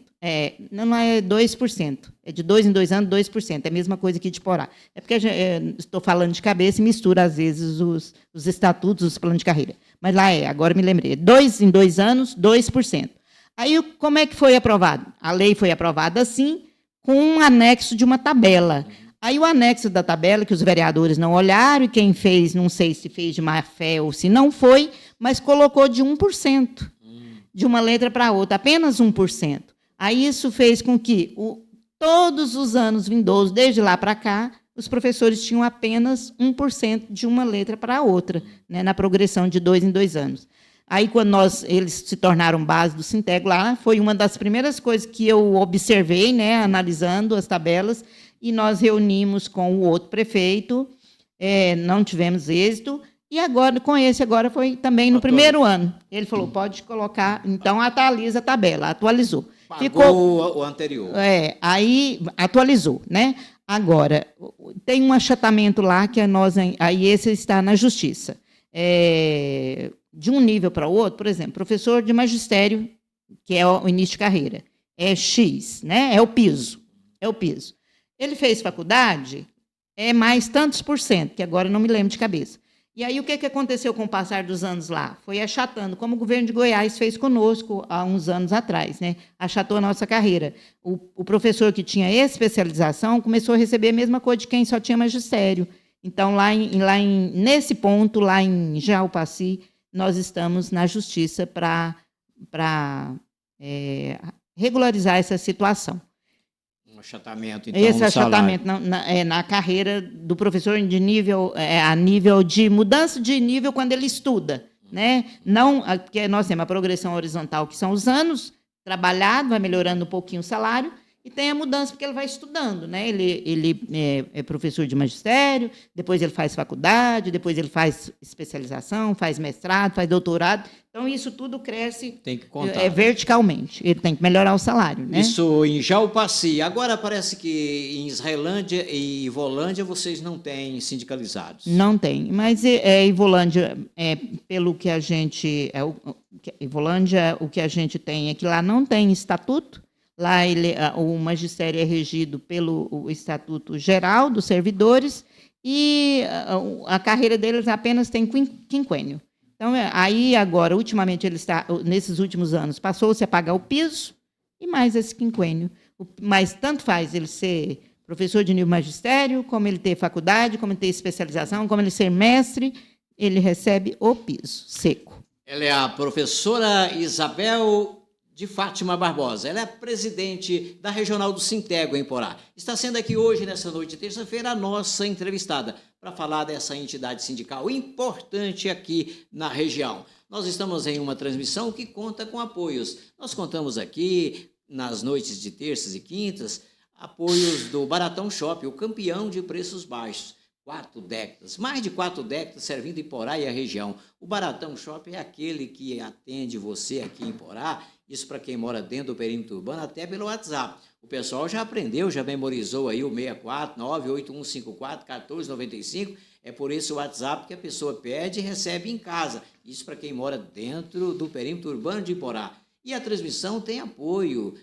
Não é 2%, é de 2 em 2 anos, 2%. É a mesma coisa que de Porá. É porque estou falando de cabeça e mistura, às vezes, os estatutos, os planos de carreira. Mas lá agora me lembrei, 2 em 2 anos, 2%. Aí, como é que foi aprovado? A lei foi aprovada assim, com um anexo de uma tabela. Aí, o anexo da tabela, que os vereadores não olharam, e quem fez, não sei se fez de má fé ou se não foi, mas colocou de 1%, de uma letra para outra, apenas 1%. Aí, isso fez com que, todos os anos vindouros, desde lá para cá, os professores tinham apenas 1% de uma letra para a outra, né, na progressão de 2 em 2 anos. Aí, quando eles se tornaram base do Sintego lá, foi uma das primeiras coisas que eu observei, né, analisando as tabelas, e nós reunimos com o outro prefeito, não tivemos êxito, e agora, com esse, agora foi também no primeiro ano. Ele falou, pode colocar, então atualiza a tabela, atualizou. Pagou o anterior. Aí atualizou, né? Agora, tem um achatamento lá que aí esse está na justiça. De um nível para o outro, por exemplo, professor de magistério, que é o início de carreira, é X, né? É o piso. Ele fez faculdade, é mais tantos por cento, que agora eu não me lembro de cabeça. E aí, o que aconteceu com o passar dos anos lá? Foi achatando, como o governo de Goiás fez conosco há uns anos atrás, né? Achatou a nossa carreira. O professor que tinha especialização começou a receber a mesma coisa de quem só tinha magistério. Então, nesse ponto, lá em Jaupaci, nós estamos na justiça para regularizar essa situação. Um achatamento, então, esse achatamento na carreira do professor de nível, a nível de mudança de nível quando ele estuda, né? Não, porque nós temos a progressão horizontal, que são os anos trabalhado, vai melhorando um pouquinho o salário, e tem a mudança porque ele vai estudando, né? Ele é professor de magistério, depois ele faz faculdade, depois ele faz especialização, faz mestrado, faz doutorado. Então, isso tudo cresce tem que contar, verticalmente. Ele tem que melhorar o salário, né? Isso em Jaupaci. Agora, parece que em Israelândia e Ivolândia vocês não têm sindicalizados. Não tem. Mas Ivolândia, pelo que a gente... Ivolândia, o que a gente tem é que lá não tem estatuto. Lá o magistério é regido pelo Estatuto Geral dos Servidores e a carreira deles apenas tem quinquênio. Então, aí agora, ultimamente, nesses últimos anos, passou-se a pagar o piso e mais esse quinquênio. Mas tanto faz ele ser professor de nível magistério, como ele ter faculdade, como ele ter especialização, como ele ser mestre, ele recebe o piso seco. Ela é a professora Isabel de Fátima Barbosa. Ela é presidente da Regional do Sintego, em Porá. Está sendo aqui hoje, nessa noite de terça-feira, a nossa entrevistada para falar dessa entidade sindical importante aqui na região. Nós estamos em uma transmissão que conta com apoios. Nós contamos aqui, nas noites de terças e quintas, apoios do Baratão Shopping, o campeão de preços baixos. 4 décadas, mais de 4 décadas servindo em Porá e a região. O Baratão Shopping é aquele que atende você aqui em Porá, isso para quem mora dentro do perímetro urbano, até pelo WhatsApp. O pessoal já aprendeu, já memorizou aí o 64981541495, é por esse WhatsApp que a pessoa pede e recebe em casa. Isso para quem mora dentro do perímetro urbano de Porá. E a transmissão tem apoio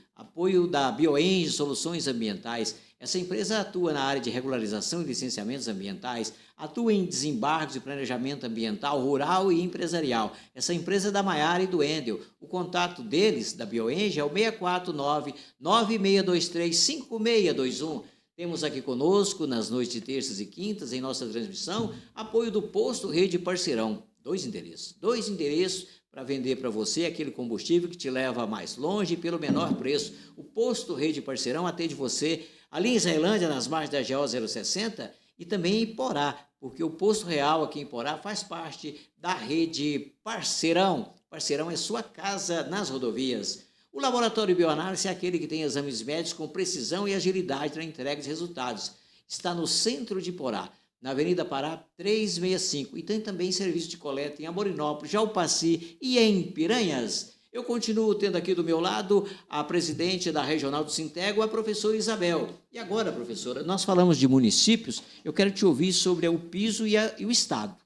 da BioEng Soluções Ambientais. Essa empresa atua na área de regularização e licenciamentos ambientais, atua em desembargos e planejamento ambiental, rural e empresarial. Essa empresa é da Maiara e do Endel. O contato deles, da BioEng, é o 649-9623-5621. Temos aqui conosco, nas noites de terças e quintas, em nossa transmissão, apoio do Posto Rede Parceirão. 2 endereços para vender para você aquele combustível que te leva mais longe pelo menor preço. O Posto Rede Parceirão atende você ali em Ceilândia, nas margens da GO 060, e também em Porá, porque o Posto Real aqui em Porá faz parte da Rede Parceirão. Parceirão é sua casa nas rodovias. O Laboratório Bioanálise é aquele que tem exames médicos com precisão e agilidade na entrega de resultados. Está no centro de Porá, na Avenida Pará 365, e tem também serviço de coleta em Amorinópolis, Jalpaci e em Piranhas. Eu continuo tendo aqui do meu lado a presidente da Regional do Sintego, a professora Isabel. E agora, professora, nós falamos de municípios, eu quero te ouvir sobre o piso e o Estado.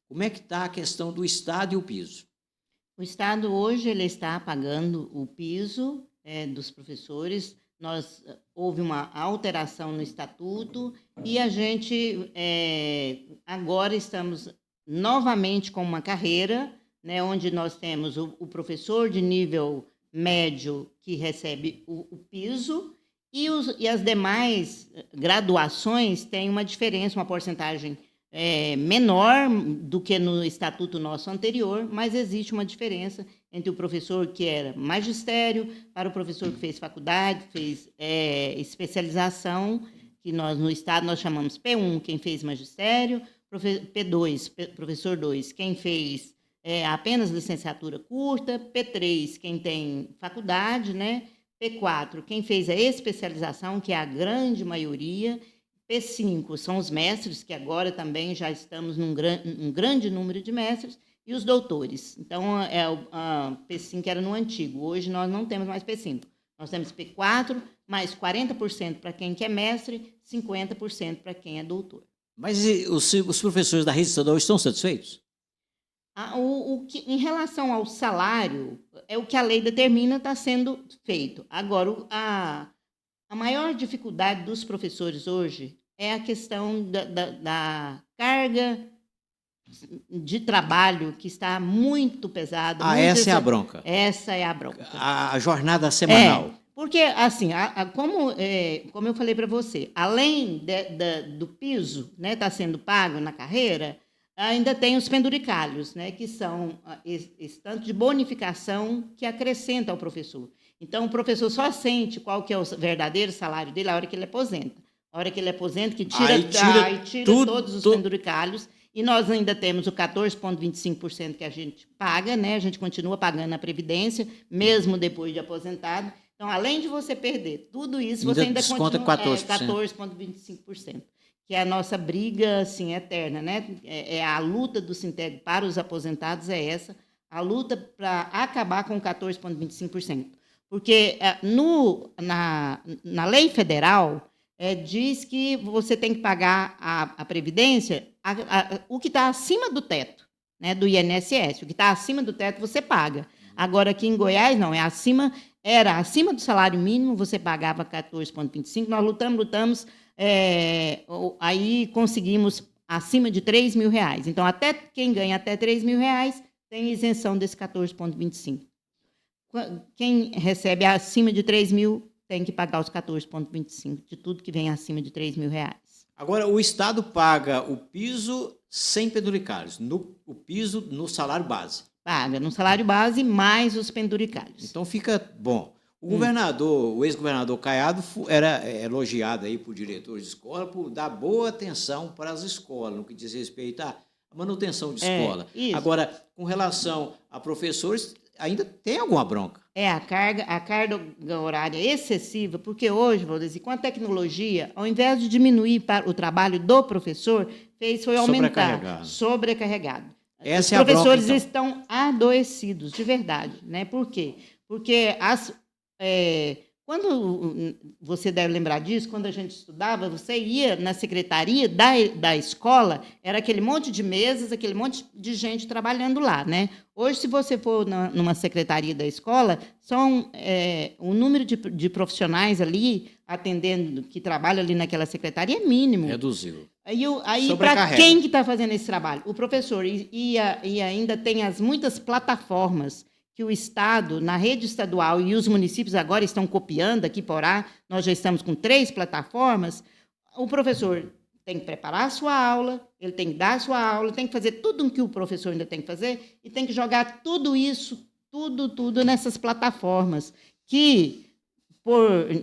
Como é que está a questão do Estado e o piso? O Estado hoje ele está pagando o piso dos professores. Houve uma alteração no estatuto e a gente agora estamos novamente com uma carreira, né, onde nós temos o professor de nível médio que recebe o piso e as demais graduações têm uma diferença, uma porcentagem menor do que no estatuto nosso anterior, mas existe uma diferença entre o professor que era magistério para o professor que fez faculdade, fez especialização, que nós no Estado nós chamamos P1, quem fez magistério, P2, professor 2, quem fez apenas licenciatura curta, P3, quem tem faculdade, né? P4, quem fez a especialização, que é a grande maioria, P5 são os mestres, que agora também já estamos num grande número de mestres, e os doutores. Então, P5 era no antigo, hoje nós não temos mais P5. Nós temos P4, mais 40% para quem quer mestre, 50% para quem é doutor. Mas os professores da rede estadual estão satisfeitos? Em relação ao salário, é o que a lei determina, está sendo feito. Agora, a maior dificuldade dos professores hoje é a questão da carga de trabalho, que está muito pesada. Essa é a bronca. Essa é a bronca. A jornada semanal. Porque, assim, como eu falei para você, além do piso, né, tá sendo pago na carreira, ainda tem os penduricalhos, né, que são esse tanto de bonificação que acrescenta ao professor. Então, o professor só sente qual que é o verdadeiro salário dele a hora que ele aposenta. A hora que ele aposenta, que tira todos os penduricalhos. E nós ainda temos o 14,25% que a gente paga, né? A gente continua pagando a Previdência, mesmo depois de aposentado. Então, além de você perder tudo isso, você ainda desconta continua 14,25%. Que é a nossa briga assim, eterna, né? A luta do Sintego para os aposentados é essa, a luta para acabar com 14,25%. Porque na lei federal diz que você tem que pagar a Previdência o que está acima do teto, né, do INSS. O que está acima do teto você paga. Agora, aqui em Goiás, não, era acima do salário mínimo, você pagava 14,25%. Nós lutamos aí conseguimos acima de R$ 3.000. Então, até quem ganha até R$ 3.000 tem isenção desse 14,25. Quem recebe acima de 3.000 tem que pagar os 14,25 de tudo que vem acima de R$ 3.000. Agora, o Estado paga o piso sem penduricalhos, o piso no salário base. Paga no salário base mais os penduricalhos. Então fica bom. O governador, o ex-governador Caiado era elogiado aí por diretores de escola por dar boa atenção para as escolas, no que diz respeito à manutenção de escola. Isso. Agora, com relação a professores, ainda tem alguma bronca? A carga horária excessiva, porque hoje, Valdeci, com a tecnologia, ao invés de diminuir o trabalho do professor, foi aumentar, sobrecarregado. Os professores estão adoecidos, de verdade, né? Por quê? Porque quando você deve lembrar disso, quando a gente estudava, você ia na secretaria da escola, era aquele monte de mesas, aquele monte de gente trabalhando lá, né? Hoje, se você for numa secretaria da escola, o número de profissionais ali atendendo, que trabalham ali naquela secretaria, é mínimo. Reduziu. Aí para quem que está fazendo esse trabalho? O professor. E ainda tem muitas plataformas que o Estado, na rede estadual, e os municípios agora estão copiando, aqui Porá, nós já estamos com 3 plataformas. O professor tem que preparar a sua aula, ele tem que dar a sua aula, tem que fazer tudo o que o professor ainda tem que fazer e tem que jogar tudo isso, tudo nessas plataformas, que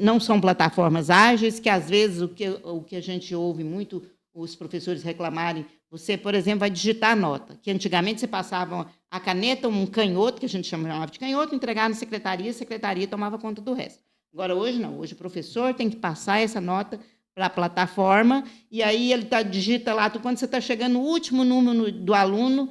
não são plataformas ágeis, que às vezes o que a gente ouve muito os professores reclamarem, você, por exemplo, vai digitar a nota, que antigamente você passava a caneta, um canhoto, que a gente chamava de canhoto, entregava na secretaria, a secretaria tomava conta do resto. Agora, hoje não, hoje o professor tem que passar essa nota para a plataforma, e aí ele digita lá, quando você está chegando no último número do aluno,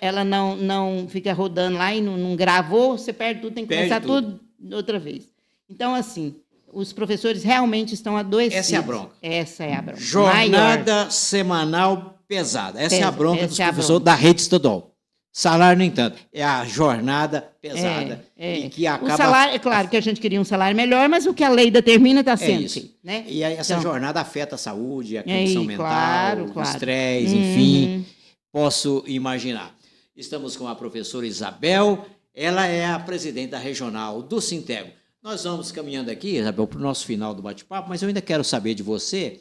ela não fica rodando lá e não gravou, você perde tudo, tem que começar tudo outra vez. Então, assim, os professores realmente estão adoecidos. Essa é a bronca. Essa é a bronca. Jornada semanal pesada. Essa é a bronca dos professores da rede estadual. Salário, no entanto, é a jornada pesada. E que acaba... O salário, é claro que a gente queria um salário melhor, mas o que a lei determina está sendo feito. Né? E aí essa jornada afeta a saúde, a condição mental, o estresse, enfim. Posso imaginar. Estamos com a professora Isabel, ela é a presidente da regional do Sintego. Nós vamos caminhando aqui, Isabel, para o nosso final do bate-papo, mas eu ainda quero saber de você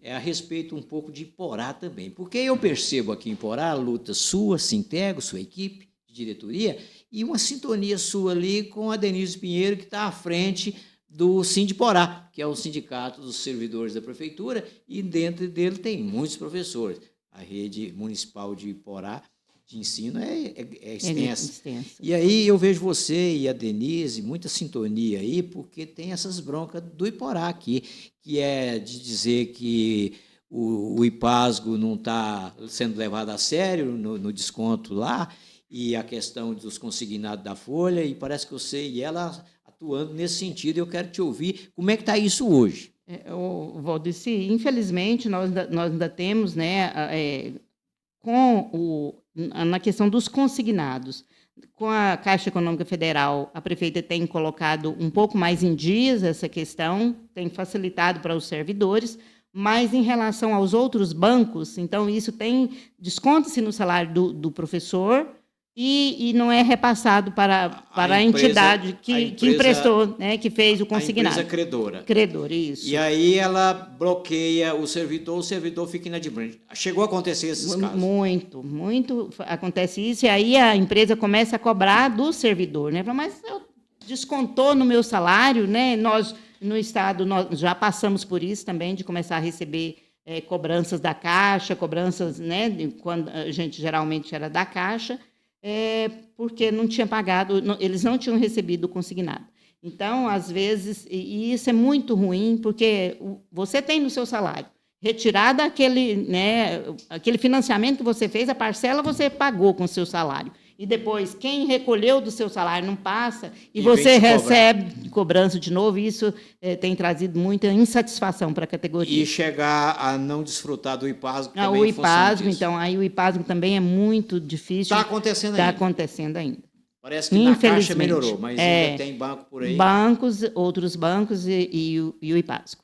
a respeito um pouco de Porá também. Porque eu percebo aqui em Porá a luta sua, Sintego, sua equipe de diretoria, e uma sintonia sua ali com a Denise Pinheiro, que está à frente do Sindiporá, que é o sindicato dos servidores da prefeitura, e dentro dele tem muitos professores. A rede municipal de Porá de ensino é extensa. E aí eu vejo você e a Denise, muita sintonia aí, porque tem essas broncas do Iporá aqui, que é de dizer que o IPASGO não está sendo levado a sério no desconto lá, e a questão dos consignados da Folha, e parece que você e ela atuando nesse sentido. Eu quero te ouvir. Como é que está isso hoje? Valdeci, infelizmente, nós ainda temos, né, na questão dos consignados, com a Caixa Econômica Federal, a prefeita tem colocado um pouco mais em dias essa questão, tem facilitado para os servidores, mas em relação aos outros bancos, então isso tem desconto-se no salário do professor e não é repassado para a entidade que emprestou, né, que fez o consignado. A empresa credora. Credora, isso. E aí ela bloqueia o servidor fica inadimplente. Chegou a acontecer esses casos? Muito acontece isso, e aí a empresa começa a cobrar do servidor, né? Mas descontou no meu salário, né? Nós, no Estado, nós já passamos por isso também, de começar a receber cobranças da Caixa, cobranças, né, quando a gente geralmente era da Caixa, porque não tinha pagado, eles não tinham recebido o consignado. Então, às vezes, e isso é muito ruim, porque você tem no seu salário, retirado aquele financiamento que você fez, a parcela você pagou com o seu salário. E depois, quem recolheu do seu salário não passa, e você recebe cobrança de novo, e isso tem trazido muita insatisfação para a categoria. E chegar a não desfrutar do IPASGO também. O IPASGO, então, aí o IPASGO também é muito difícil. Está acontecendo ainda. Está acontecendo ainda. Parece que na Caixa melhorou, mas ainda tem banco por aí. Outros bancos e o IPASGO.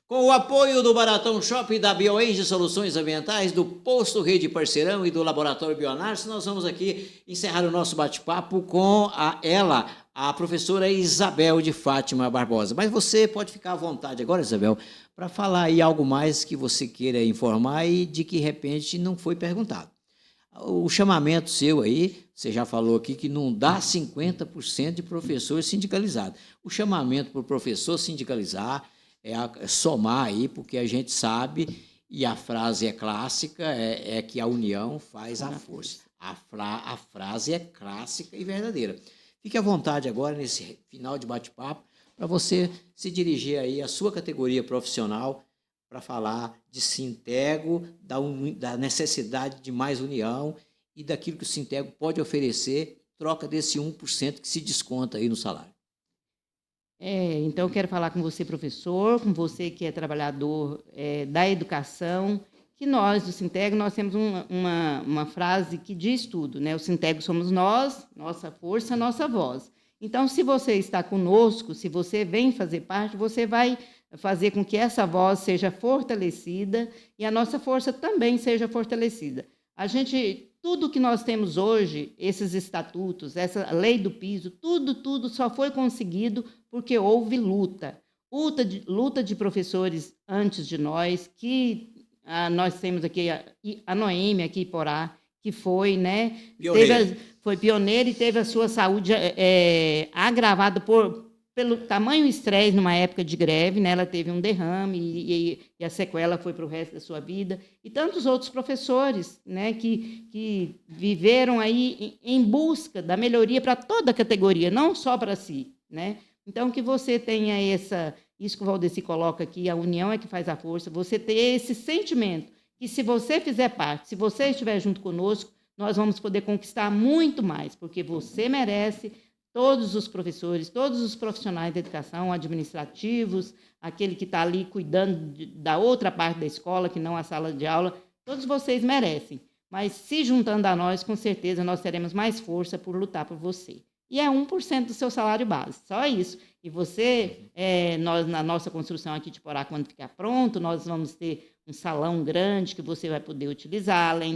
Com o apoio do Baratão Shopping, da BioEnge Soluções Ambientais, do Posto Rede Parceirão e do Laboratório Bioanálise, nós vamos aqui encerrar o nosso bate-papo com a professora Isabel de Fátima Barbosa. Mas você pode ficar à vontade agora, Isabel, para falar aí algo mais que você queira informar e de que, de repente, não foi perguntado. O chamamento seu aí, você já falou aqui que não dá 50% de professor sindicalizado. O chamamento para o professor sindicalizar é somar aí, porque a gente sabe, e a frase é clássica, é que a união faz a força. A frase é clássica e verdadeira. Fique à vontade agora, nesse final de bate-papo, para você se dirigir aí à sua categoria profissional para falar de Sintego, da necessidade de mais união e daquilo que o Sintego pode oferecer, troca desse 1% que se desconta aí no salário. Então, eu quero falar com você, professor, com você que é trabalhador da educação, que nós, do Sintego, nós temos uma frase que diz tudo, né? O Sintego somos nós, nossa força, nossa voz. Então, se você está conosco, se você vem fazer parte, você vai fazer com que essa voz seja fortalecida e a nossa força também seja fortalecida. Tudo que nós temos hoje, esses estatutos, essa lei do piso, tudo só foi conseguido porque houve luta. Luta de professores antes de nós, que nós temos aqui a Noêmia, aqui em Porá, que foi, né, foi pioneira e teve a sua saúde agravada pelo tamanho estresse numa época de greve, né? Ela teve um derrame e a sequela foi para o resto da sua vida. E tantos outros professores, né, que viveram aí em busca da melhoria para toda a categoria, não só para si, né? Então, que você tenha isso que o Valdeci coloca aqui, a união é que faz a força, você ter esse sentimento que, se você fizer parte, se você estiver junto conosco, nós vamos poder conquistar muito mais, porque você merece. Todos os professores, todos os profissionais da educação, administrativos, aquele que está ali cuidando da outra parte da escola, que não a sala de aula, todos vocês merecem. Mas, se juntando a nós, com certeza, nós teremos mais força por lutar por você. E é 1% do seu salário base, só isso. E você, nós, na nossa construção aqui de Porá, quando ficar pronto, nós vamos ter um salão grande que você vai poder utilizar, além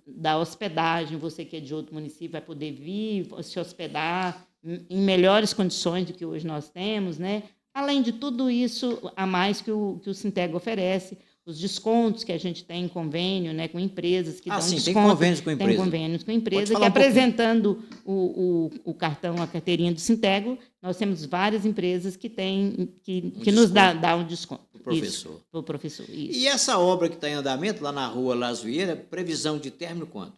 da hospedagem, você que é de outro município vai poder vir se hospedar em melhores condições do que hoje nós temos, né? Além de tudo isso, a mais que o Sintego oferece, os descontos que a gente tem em convênio, né, com empresas que dão sim, desconto. Tem convênios com empresas. Tem convênios com empresas que, apresentando o cartão, a carteirinha do Sintego, nós temos várias empresas que nos dá um desconto. Para o professor. Para o professor, isso. E essa obra que está em andamento, lá na rua Las Vieira, previsão de término quando?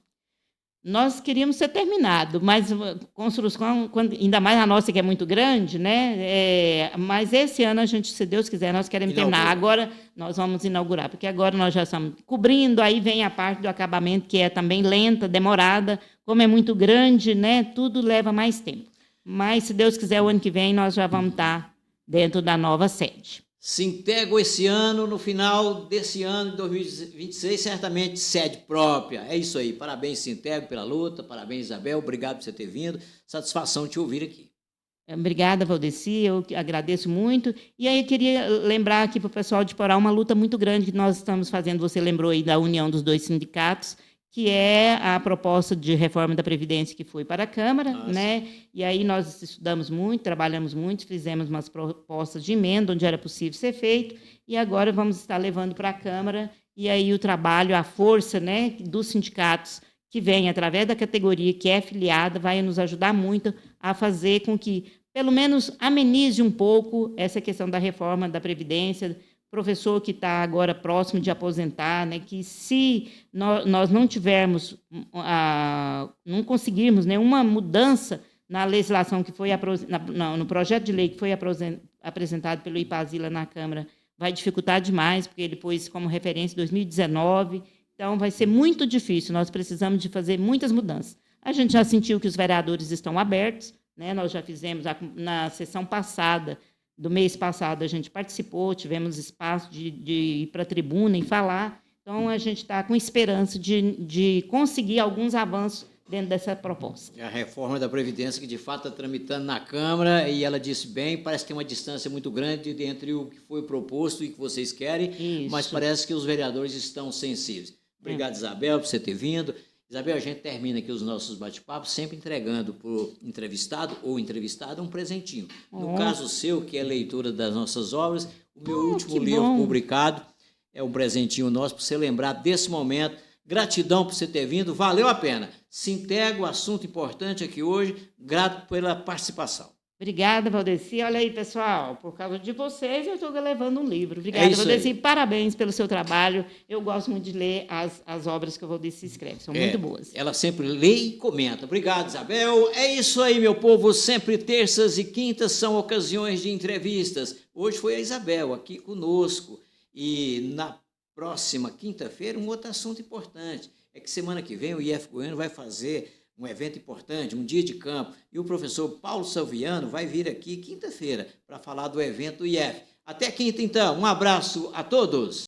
Nós queríamos ser terminado, mas construção, ainda mais a nossa, que é muito grande, né? Mas esse ano, se Deus quiser, nós queremos terminar. Agora nós vamos inaugurar, porque agora nós já estamos cobrindo, aí vem a parte do acabamento, que é também lenta, demorada, como é muito grande, né? Tudo leva mais tempo. Mas, se Deus quiser, o ano que vem nós já vamos estar dentro da nova sede. Sintego esse ano, no final desse ano, de 2026, certamente sede própria. É isso aí. Parabéns, Sintego, pela luta. Parabéns, Isabel. Obrigado por você ter vindo. Satisfação te ouvir aqui. Obrigada, Valdeci. Eu agradeço muito. E aí eu queria lembrar aqui para o pessoal de Porá uma luta muito grande que nós estamos fazendo. Você lembrou aí da união dos dois sindicatos, que é a proposta de reforma da Previdência que foi para a Câmara, né? E aí nós estudamos muito, trabalhamos muito, fizemos umas propostas de emenda onde era possível ser feito, e agora vamos estar levando para a Câmara, e aí o trabalho, a força, né, dos sindicatos que vem através da categoria que é filiada, vai nos ajudar muito a fazer com que, pelo menos, amenize um pouco essa questão da reforma da Previdência, professor que está agora próximo de aposentar, né, que se nós não tivermos, não conseguirmos nenhuma mudança na legislação que foi no projeto de lei que foi apresentado pelo Ipazila na Câmara, vai dificultar demais, porque ele pôs como referência 2019, então vai ser muito difícil, nós precisamos de fazer muitas mudanças. A gente já sentiu que os vereadores estão abertos, né, nós já fizemos na sessão passada, do mês passado, a gente participou, tivemos espaço de ir para a tribuna e falar. Então, a gente está com esperança de conseguir alguns avanços dentro dessa proposta. A reforma da Previdência, que de fato está tramitando na Câmara, e ela disse bem, parece que tem uma distância muito grande entre o que foi proposto e o que vocês querem, Isso. mas parece que os vereadores estão sensíveis. Obrigado, Isabel, por você ter vindo. Isabel, a gente termina aqui os nossos bate-papos sempre entregando para o entrevistado ou entrevistada um presentinho. No caso seu, que é leitora das nossas obras, o meu último livro publicado é um presentinho nosso para você lembrar desse momento. Gratidão por você ter vindo, valeu a pena. Sintego, assunto importante aqui hoje, grato pela participação. Obrigada, Valdeci. Olha aí, pessoal, por causa de vocês, eu estou levando um livro. Obrigada, Valdeci. Aí. Parabéns pelo seu trabalho. Eu gosto muito de ler as obras que o Valdeci escreve, são muito boas. Ela sempre lê e comenta. Obrigado, Isabel. É isso aí, meu povo. Sempre terças e quintas são ocasiões de entrevistas. Hoje foi a Isabel aqui conosco. E na próxima quinta-feira, um outro assunto importante. É que semana que vem o IF Goiânia vai fazer um evento importante, um dia de campo, e o professor Paulo Salviano vai vir aqui quinta-feira para falar do evento do IF. Até quinta, então. Um abraço a todos.